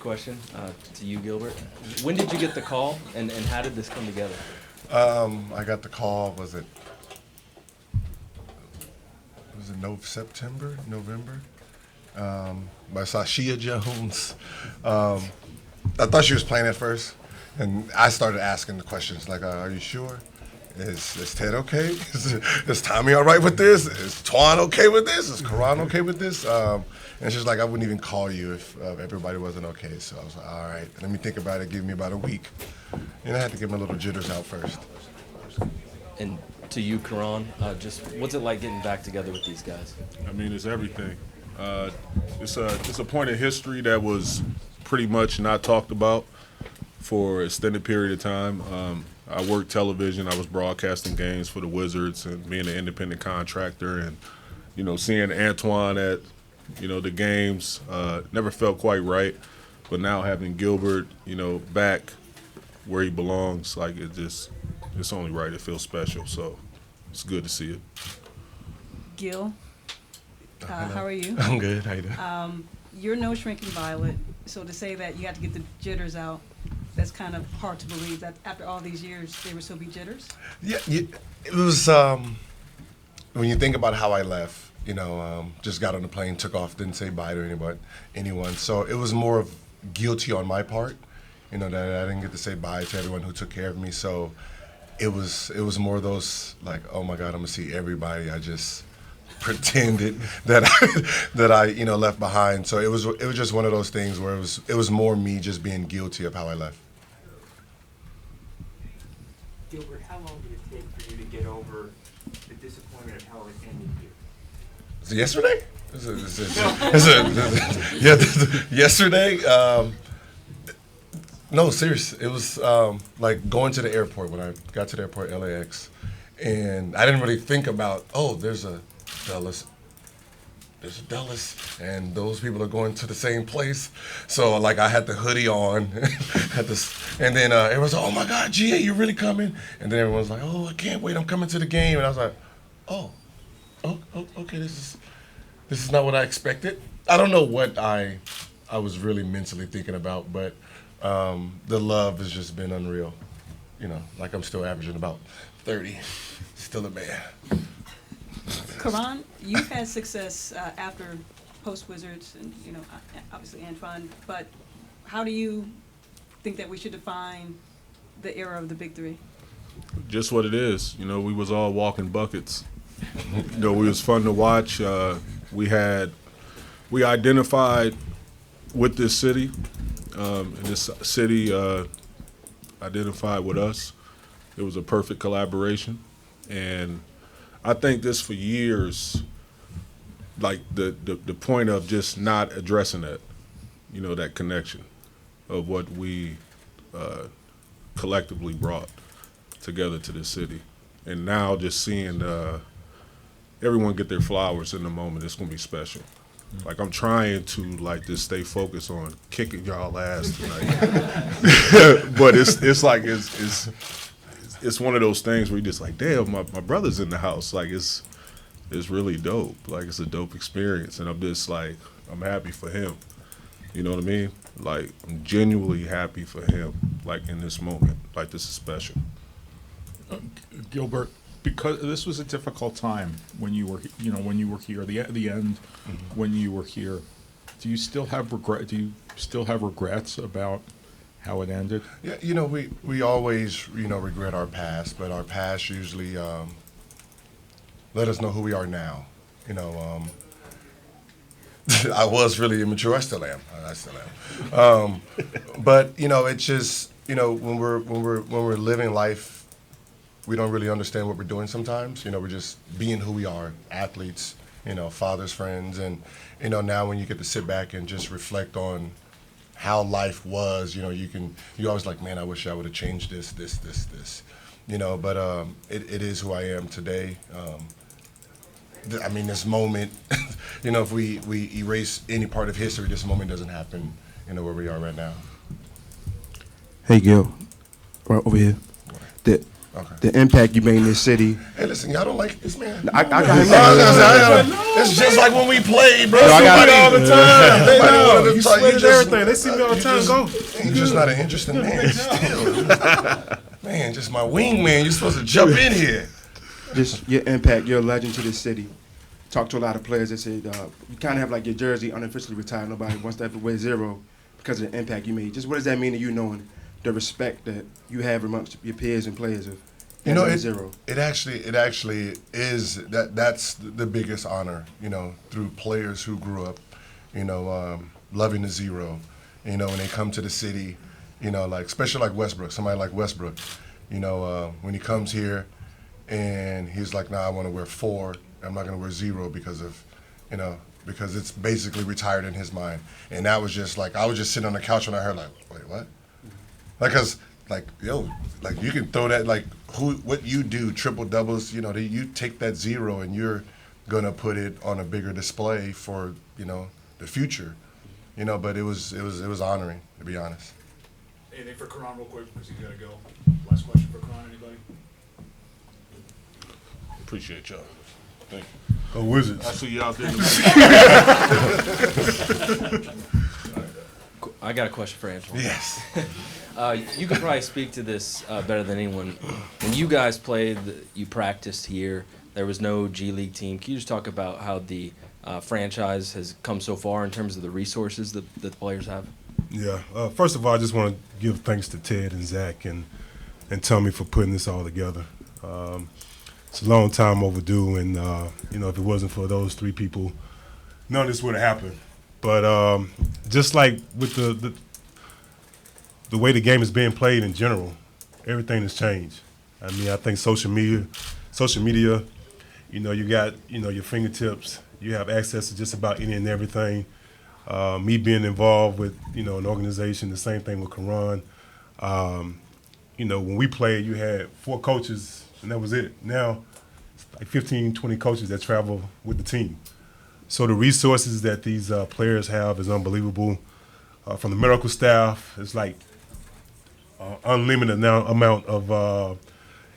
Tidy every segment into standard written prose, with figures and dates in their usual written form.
question to you, Gilbert. When did you get the call, and how did this come together? I got the call, was it November? By 𝗙𝗢𝗟𝗟𝗢𝗪 Jones. I thought she was playing at first, and I started asking the questions like, are you sure? Is Ted okay? Is Tommy all right with this? Is Twan okay with this? Is Caron okay with this? And she's like, I wouldn't even call you if everybody wasn't okay. So I was like, all right, let me think about it. Give me about a week. And I had to get my little jitters out first. And to you, Caron, just what's it like getting back together with these guys? I mean, it's everything. It's a point in history that was pretty much not talked about for an extended period of time. I worked television. I was broadcasting games for the Wizards and being an independent contractor, and seeing Antawn at the games never felt quite right. But now having Gilbert back where he belongs, like it's only right. It feels special, so it's good to see it. Gil, how are you? I'm good. How you doing? You're no shrinking violet, so to say that you have to get the jitters out, that's kind of hard to believe that after all these years there would still be jitters. Yeah, it was when you think about how I left. Just got on the plane, took off, didn't say bye to anyone. So it was more of guilty on my part, that I didn't get to say bye to everyone who took care of me. So it was more of those like, oh my God, I'm gonna see everybody. I just pretended that I left behind. So it was just one of those things where it was more me just being guilty of how I left. Gilbert, how long did it take for you to get over the disappointment of how it ended here? Was it yesterday? Yesterday? No, seriously. It was like going to the airport when I got to the airport, LAX, and I didn't really think about, there's a Dulles, and those people are going to the same place. So like I had the hoodie on, and then everyone's like, oh my God, GA, you're really coming? And then everyone's like, oh, I can't wait, I'm coming to the game. And I was like, oh, okay, this is not what I expected. I don't know what I was really mentally thinking about, but the love has just been unreal. Like I'm still averaging about 30, still a man. Caron, you've had success after post-Wizards and, obviously Antawn, but how do you think that we should define the era of the Big Three? Just what it is. We was all walking buckets. We was fun to watch. We identified with this city, and this city identified with us. It was a perfect collaboration, and I think this for years, like the point of just not addressing that, that connection of what we collectively brought together to this city. And now just seeing everyone get their flowers in the moment, it's going to be special. Like I'm trying to just stay focused on kicking y'all ass tonight. But it's one of those things where you're just like, damn, my brother's in the house. Like it's really dope. Like it's a dope experience, and I'm just like, I'm happy for him. You know what I mean? Like I'm genuinely happy for him. Like in this moment, like this is special. Gilbert, because this was a difficult time when you were here, the end when you were here. Do you still have regret? Do you still have regrets about how it ended? Yeah, we always regret our past, but our past usually let us know who we are now. I was really immature. I still am. But it's just when we're living life, we don't really understand what we're doing sometimes. We're just being who we are, athletes, fathers, friends, and now when you get to sit back and just reflect on how life was, you always like, man, I wish I would have changed this. But it is who I am today. I mean, this moment, if we erase any part of history, this moment doesn't happen, where we are right now. Hey, Gil, right over here. Okay. the impact you made in this city. Hey, listen, y'all don't like this man? I got him. It's just like when we played, bro. Yo, I got all the time. They Somebody know. wanted to You talk- sweated just- everything. They see me all the time. Go. You're just not an interesting man still. Man, just my wingman. You're supposed to jump in here. Just your impact, you're a legend to this city. Talked to a lot of players that said you kind of have like your jersey unofficially retired. Nobody wants to have to wear 0 because of the impact you made. Just what does that mean to you, knowing the respect that you have amongst your peers and players of You know, having it, 0? it actually is that's the biggest honor, you know, through players who grew up, you know, loving the 0, you know, when they come to the city, you know, like, especially like Westbrook, somebody like Westbrook, you know, when he comes here and he's like, nah, I want to wear 4, I'm not going to wear 0 because of, you know, because it's basically retired in his mind. And that was just like, I was just sitting on the couch and I heard like, wait, what? Like, cause like, yo, like you can throw that, like what you do, triple doubles, you know, you take that 0 and you're gonna put it on a bigger display for, you know, the future, you know, but it was honoring, to be honest. Anything for Caron real quick, because he's gotta go. Last question for Caron, anybody? Appreciate y'all. Thank you. Go Wizards. I see you out there. I got a question for Antawn. Yes. You could probably speak to this better than anyone. When you guys played, you practiced here. There was no G League team. Can you just talk about how the franchise has come so far in terms of the resources that the players have? Yeah. First of all, I just want to give thanks to Ted and Zach and Tommy for putting this all together. It's a long time overdue, and you know, if it wasn't for those 3 people, none of this would have happened. But just like with the way the game is being played in general, everything has changed. I mean, I think social media, you know, you got, you know, your fingertips. You have access to just about any and everything. Me being involved with, you know, an organization, the same thing with Caron. You know, when we played, you had 4 coaches, and that was it. Now, it's like 15, 20 coaches that travel with the team. So the resources that these players have is unbelievable. From the medical staff, it's like unlimited amount of,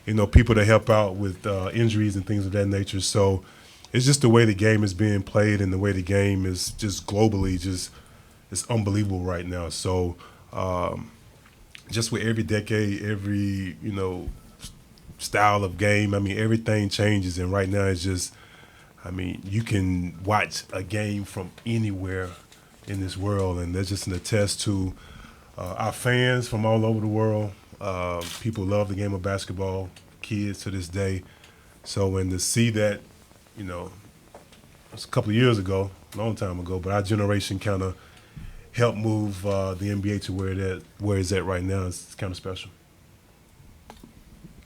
you know, people to help out with injuries and things of that nature. So it's just the way the game is being played and the way the game is just globally it's unbelievable right now. So just with every decade, every, you know, style of game, I mean, everything changes. And right now it's just, I mean, you can watch a game from anywhere in this world, and that's just an attest to our fans from all over the world. People love the game of basketball, kids to this day. So, and to see that, you know, it's a couple of years ago, a long time ago, but our generation kind of helped move the NBA to where it's at right now. It's kind of special.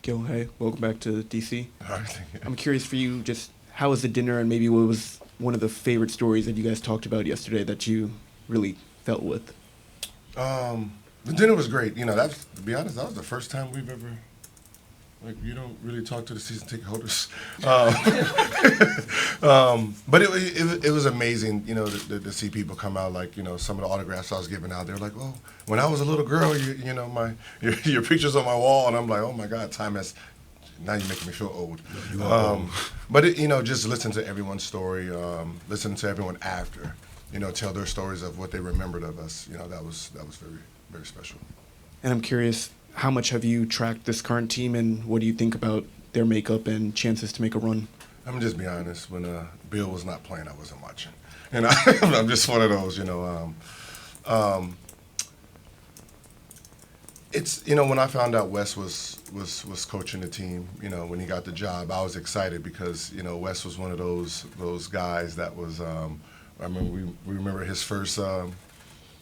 Gil, hey, welcome back to DC. All right, thank you. I'm curious for you, just how was the dinner, and maybe what was one of the favorite stories that you guys talked about yesterday that you really felt with? The dinner was great. You know, that's, to be honest, that was the first time we've ever, like, you don't really talk to the season ticket holders. But it was amazing, you know, to see people come out, like, you know, some of the autographs I was giving out. They were like, oh, when I was a little girl, you know, your picture's on my wall. And I'm like, oh, my God, time has, now you're making me feel old. But, you know, just listen to everyone's story, listen to everyone after, you know, tell their stories of what they remembered of us. You know, that was very, very special. And I'm curious, how much have you tracked this current team, and what do you think about their makeup and chances to make a run? I'm just be honest. When Bill was not playing, I wasn't watching. And I'm just one of those, you know. It's, you know, when I found out Wes was coaching the team, you know, when he got the job, I was excited because, you know, Wes was one of those guys that was. I remember we remember his first.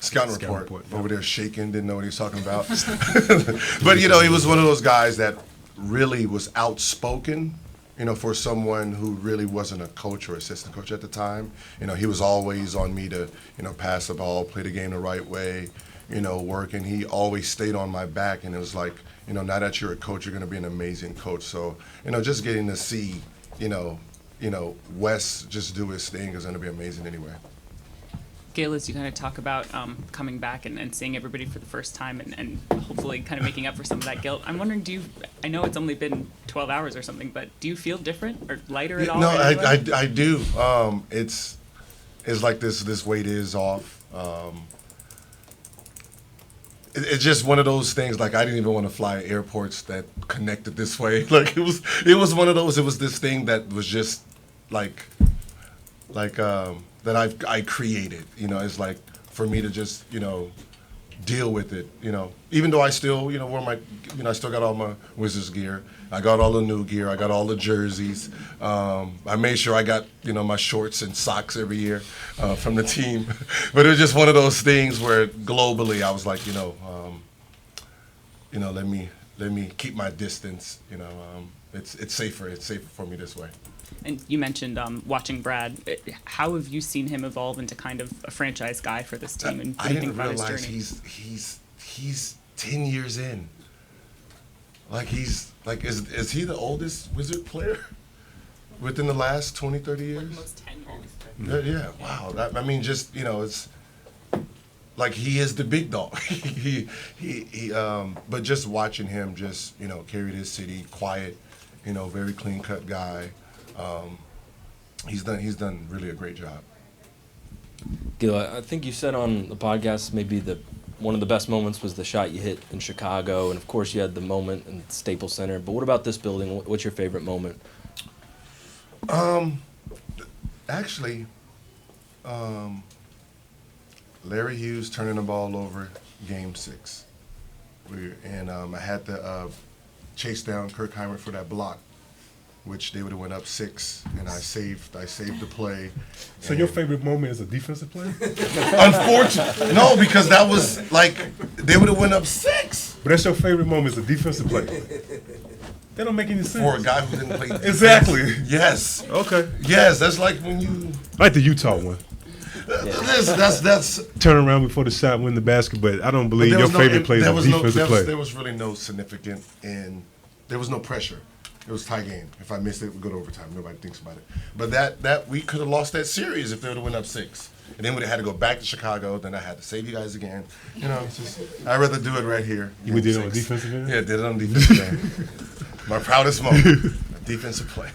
Scouting report over there shaking, didn't know what he was talking about. But, you know, he was one of those guys that really was outspoken, you know, for someone who really wasn't a coach or assistant coach at the time. You know, he was always on me to, you know, pass the ball, play the game the right way, you know, work. And he always stayed on my back. And it was like, you know, now that you're a coach, you're going to be an amazing coach. So, you know, just getting to see, you know, Wes just do his thing is going to be amazing anyway. Gail, as you kind of talk about coming back and seeing everybody for the first time and hopefully kind of making up for some of that guilt, I'm wondering, I know it's only been 12 hours or something, but do you feel different or lighter at all? No, in any way? I do. It's like this weight is off. It's just one of those things. Like, I didn't even want to fly airports that connected this way. Like, it was one of those. It was this thing that was just like that I created. You know, it's like for me to just deal with it. Even though I still wear my I still got all my Wizards gear. I got all the new gear. I got all the jerseys. I made sure I got my shorts and socks every year from the team. But it was just one of those things where globally I was like, let me keep my distance. It's safer. It's safer for me this way. And you mentioned watching Brad. How have you seen him evolve into kind of a franchise guy for this team? And what I do you didn't think about realize his journey? he's 10 years in. Like, is he the oldest Wizard player within the last 20, 30 years? Almost 10 years. Yeah, wow. It's like he is the big dog. But just watching him just, carry this city, quiet, very clean cut guy. He's done really a great job. Gil, I think you said on the podcast maybe one of the best moments was the shot you hit in Chicago, and of course you had the moment in Staples Center. But what about this building? What's your favorite moment? Actually, Larry Hughes turning the ball over, Game 6. I had to chase down 𝗙𝗢𝗟𝗪𝗪 for that block, which they would have went up 6, and I saved the play. So your favorite moment as a defensive player? Unfortunately, no, because that was like they would have went up 6 But that's your favorite moment as a defensive player? That don't make any sense. for a guy who didn't play defense. Exactly. Yes. Okay. Yes, that's like when you. I like the Utah one. That's. Turn around before the shot, win the basket, but I don't believe There your was no- favorite player is there a was no- defensive there was- player. There was really no significant, and there was no pressure. It was a tie game. If I missed it, we go to overtime. Nobody thinks about it. But that we could have lost that series if they would have went up 6, and then we'd have had to go back to Chicago. Then I had to save you guys again. It's just, I'd rather do it right here. You did it on Game 6. defensive end? Yeah, did it on defensive end. My proudest moment, a defensive play.